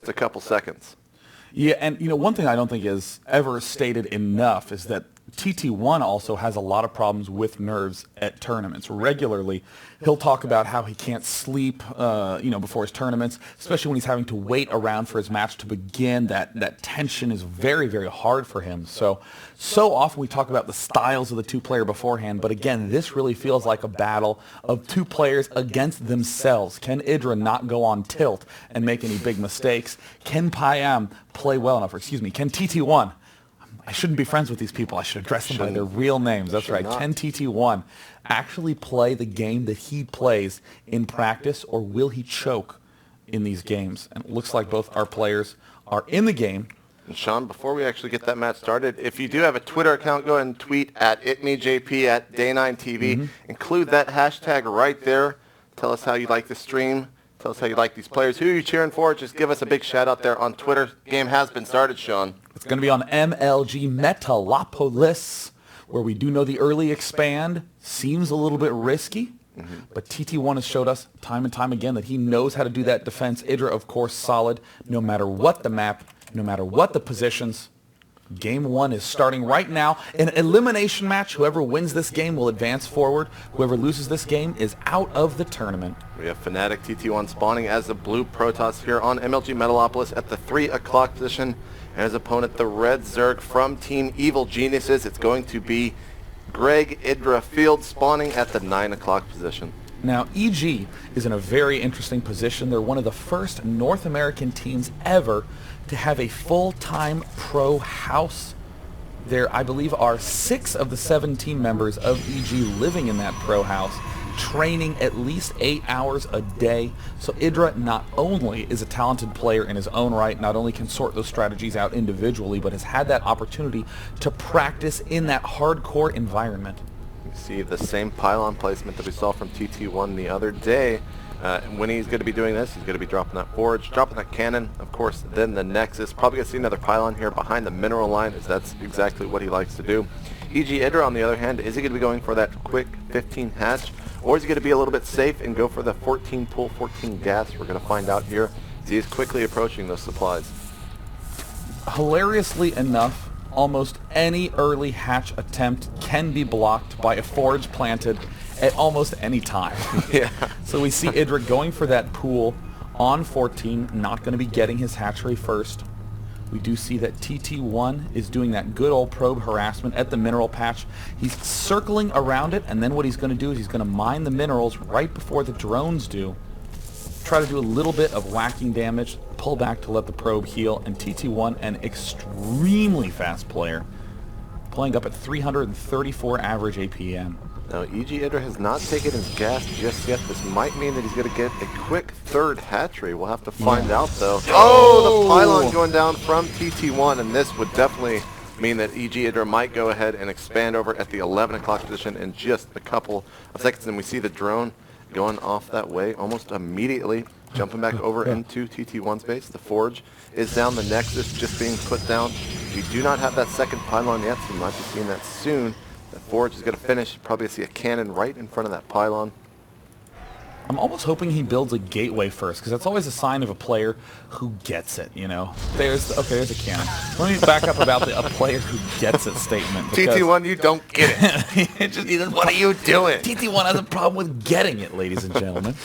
a couple seconds. Yeah, and one thing I don't think is ever stated enough is that TT1 also has a lot of problems with nerves at tournaments. Regularly, he'll talk about how he can't sleep, before his tournaments, especially when he's having to wait around for his match to begin. That tension is very, very hard for him. So often we talk about the styles of the two players beforehand, but again, this really feels like a battle of two players against themselves. Can Idra not go on tilt and make any big mistakes? Can Payam play well enough? Or excuse me, can TT1? I shouldn't be friends with these people. I should address them by their real names. That's right. Can TT1 actually play the game that he plays in practice, or will he choke in these games? And it looks like both our players are in the game. And Sean, before we actually get that match started, if you do have a Twitter account, go ahead and tweet at @itmejp at Day9TV. Include that hashtag right there. Tell us how you like the stream. Tell us how you like these players. Who are you cheering for? Just give us a big shout out there on Twitter. Game has been started, Sean. It's going to be on MLG Metalopolis, where we do know the early expand seems a little bit risky. But TT1 has showed us time and time again that he knows how to do that defense. Idra, of course, solid no matter what the map, no matter what the positions. Game 1 is starting right now. An elimination match. Whoever wins this game will advance forward. Whoever loses this game is out of the tournament. We have Fnatic TT1 spawning as the blue Protoss here on MLG Metalopolis at the 3 o'clock position. And his opponent, the red Zerg from Team Evil Geniuses. It's going to be Greg Idra Field spawning at the 9 o'clock position. Now, EG is in a very interesting position. They're one of the first North American teams ever to have a full-time pro house. There, I believe, are 6 of the 7 team members of EG living in that pro house, training at least 8 hours a day. So Idra not only is a talented player in his own right, not only can sort those strategies out individually, but has had that opportunity to practice in that hardcore environment. You see the same pylon placement that we saw from TT1 the other day. When he's going to be doing this, he's going to be dropping that forge, dropping that cannon, of course, then the Nexus. Probably going to see another pylon here behind the mineral line, as that's exactly what he likes to do. EG Idra, on the other hand, is he going to be going for that quick 15 hatch, or is he going to be a little bit safe and go for the 14 pull, 14 gas? We're going to find out here as he is quickly approaching those supplies. Hilariously enough, almost any early hatch attempt can be blocked by a forge planted at almost any time. Yeah. So we see Idra going for that pool on 14, not going to be getting his hatchery first. We do see that TT1 is doing that good old probe harassment at the mineral patch. He's circling around it, and then what he's going to do is he's going to mine the minerals right before the drones do. Try to do a little bit of whacking damage, pull back to let the probe heal, and TT1, an extremely fast player, playing up at 334 average APM. Now, EG Idra has not taken his gas just yet. This might mean that he's going to get a quick third hatchery. We'll have to find out, though. Oh, the pylon going down from TT1, and this would definitely mean that EG Idra might go ahead and expand over at the 11 o'clock position in just a couple of seconds. And we see the drone going off that way almost immediately, jumping back over into TT1's base. The forge is down, the Nexus just being put down. We do not have that second pylon yet, so we might be seeing that soon. The forge is going to finish. Probably see a cannon right in front of that pylon. I'm almost hoping he builds a gateway first, because that's always a sign of a player who gets it, you know. There's a cannon. Let me back up about a player who gets it statement. TT1, you don't get it. What are you doing? TT1 has a problem with getting it, ladies and gentlemen.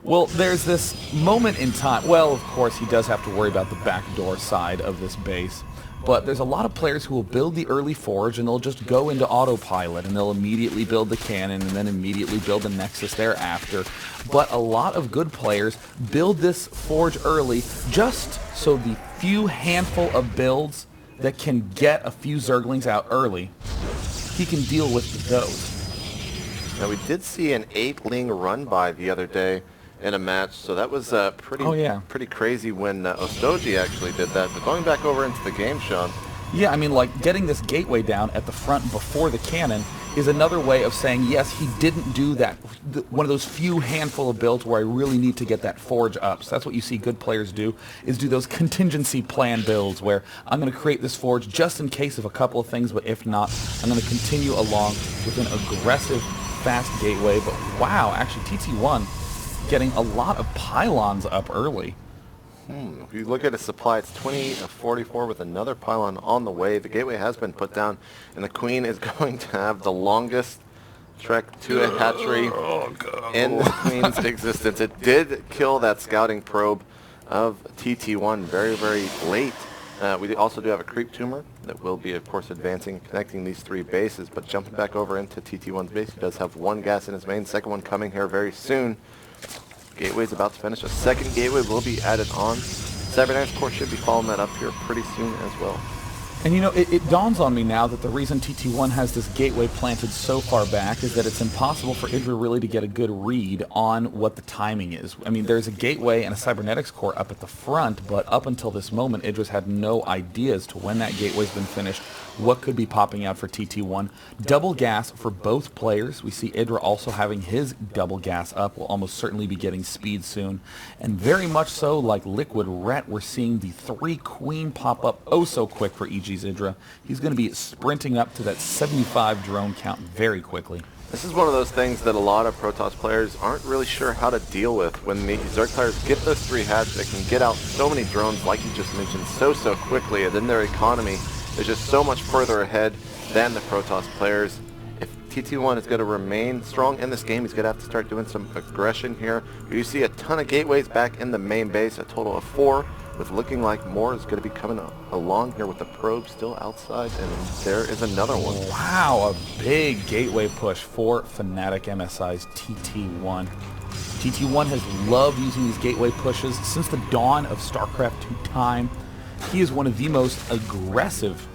Well, there's this moment in time. Well, of course, he does have to worry about the backdoor side of this base. But there's a lot of players who will build the early forge and they'll just go into autopilot and they'll immediately build the cannon and then immediately build the Nexus thereafter. But a lot of good players build this forge early just so the few handful of builds that can get a few Zerglings out early, he can deal with those. Now, we did see an 8-ling run by the other day in a match, so that was pretty crazy when Ostoji actually did that. But going back over into the game, Sean. Yeah, I mean, like, getting this gateway down at the front before the cannon is another way of saying, yes, he didn't do that, one of those few handful of builds where I really need to get that forge up. So that's what you see good players do, is do those contingency plan builds where I'm going to create this forge just in case of a couple of things, but if not, I'm going to continue along with an aggressive, fast gateway. But wow, actually, TT1 getting a lot of pylons up early. If you look at his supply, it's 20 of 44 with another pylon on the way. The gateway has been put down, and the Queen is going to have the longest trek to a hatchery in the Queen's existence. It did kill that scouting probe of TT1 very, very late. We also do have a creep tumor that will be, of course, advancing, connecting these three bases, but jumping back over into TT1's base, he does have one gas in his main, second one coming here very soon. Gateway's about to finish. A second gateway will be added on. Cybernetics, of course, should be following that up here pretty soon as well. And you know, it dawns on me now that the reason TT1 has this gateway planted so far back is that it's impossible for Idra really to get a good read on what the timing is. I mean, there's a gateway and a cybernetics core up at the front, but up until this moment, Idra's had no idea as to when that gateway's been finished, what could be popping out for TT1. Double gas for both players. We see Idra also having his double gas up. Will almost certainly be getting speed soon. And very much so, like Liquid Ret, we're seeing the 3 Queen pop up oh so quick for EG's Idra. He's going to be sprinting up to that 75 drone count very quickly. This is one of those things that a lot of Protoss players aren't really sure how to deal with. When the Zerg players get those 3 hats, they can get out so many drones, like you just mentioned, so quickly, and then their economy is just so much further ahead than the Protoss players. If TT1 is going to remain strong in this game, he's going to have to start doing some aggression here. You see a ton of gateways back in the main base, a total of 4, with looking like more is going to be coming along here with the probe still outside, and there is another one. Wow, a big gateway push for Fnatic MSI's TT1. TT1 has loved using these gateway pushes since the dawn of Starcraft 2 time. He is one of the most aggressive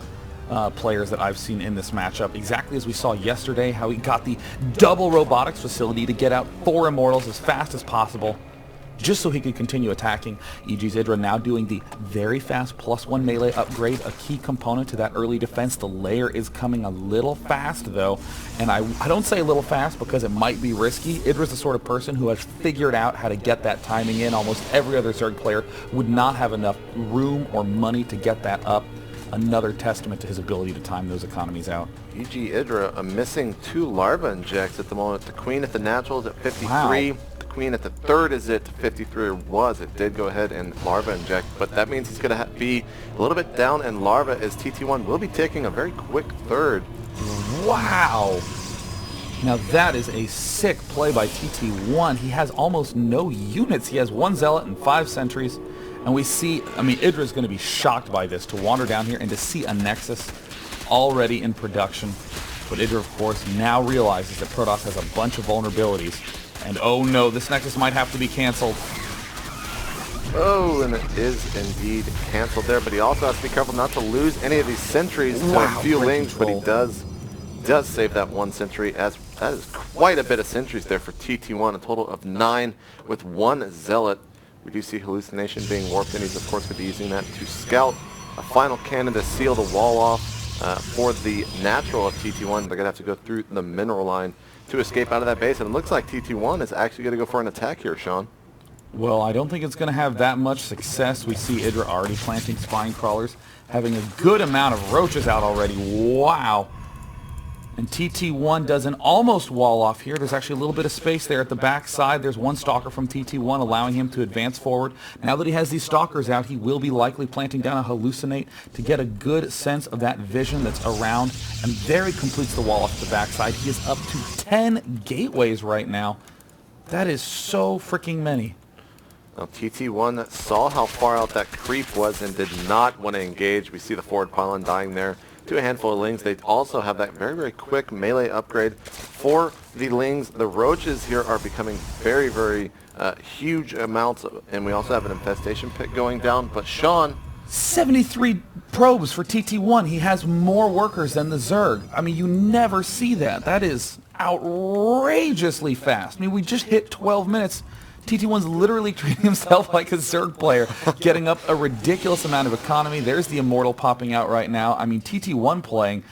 players that I've seen in this matchup. Exactly as we saw yesterday, how he got the double robotics facility to get out 4 Immortals as fast as possible, just so he could continue attacking. EG's Idra now doing the very fast +1 melee upgrade, a key component to that early defense. The layer is coming a little fast though, and I don't say a little fast because it might be risky. Idra's the sort of person who has figured out how to get that timing in. Almost every other Zerg player would not have enough room or money to get that up. Another testament to his ability to time those economies out. EG Idra missing 2 larva injects at the moment. The Queen at the naturals at 53. Wow. Queen at the third is at 53, or was. It did go ahead and larva inject, but that means he's going to be a little bit down in larva as TT1 will be taking a very quick third. Wow! Now that is a sick play by TT1. He has almost no units. He has 1 Zealot and 5 sentries, and we see, I mean, Idra's going to be shocked by this, to wander down here and to see a Nexus already in production. But Idra, of course, now realizes that Protoss has a bunch of vulnerabilities. And oh no, this Nexus might have to be cancelled. Oh, and it is indeed cancelled there, but he also has to be careful not to lose any of these sentries to a few lings, but he does save that 1 sentry, as that is quite a bit of sentries there for TT1, a total of 9 with 1 Zealot. We do see Hallucination being warped, and he's of course going to be using that to scout a final cannon to seal the wall off for the natural of TT1. They're going to have to go through the mineral line to escape out of that base, and it looks like TT1 is actually going to go for an attack here, Sean. Well, I don't think it's going to have that much success. We see Idra already planting spine crawlers, having a good amount of roaches out already. Wow. And TT1 does an almost wall off here. There's actually a little bit of space there at the back side. There's 1 stalker from TT1 allowing him to advance forward. Now that he has these stalkers out, he will be likely planting down a hallucinate to get a good sense of that vision that's around. And there he completes the wall off the backside. He is up to 10 gateways right now. That is so freaking many. Now TT1 saw how far out that creep was and did not want to engage. We see the forward pylon dying there to a handful of lings. They also have that very, very quick melee upgrade for the lings. The roaches here are becoming very, very huge amounts, and we also have an infestation pit going down. But Sean, 73 probes for TT1. He has more workers than the Zerg. I mean, you never see that. That is outrageously fast. I mean, we just hit 12 minutes. TT1's literally treating himself like a Zerg player, getting up a ridiculous amount of economy. There's the Immortal popping out right now. I mean, TT1 playing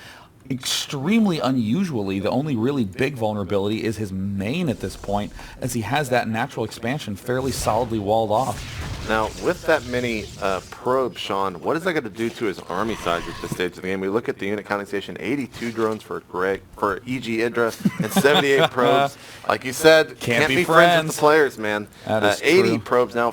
extremely unusually. The only really big vulnerability is his main at this point, as he has that natural expansion fairly solidly walled off. Now, with that many probes, Sean, what is that going to do to his army size at this stage of the game? We look at the unit counting station, 82 drones for EG Idra, and 78 probes. Like you said, can't be friends with the players, man. 80 true. probes now,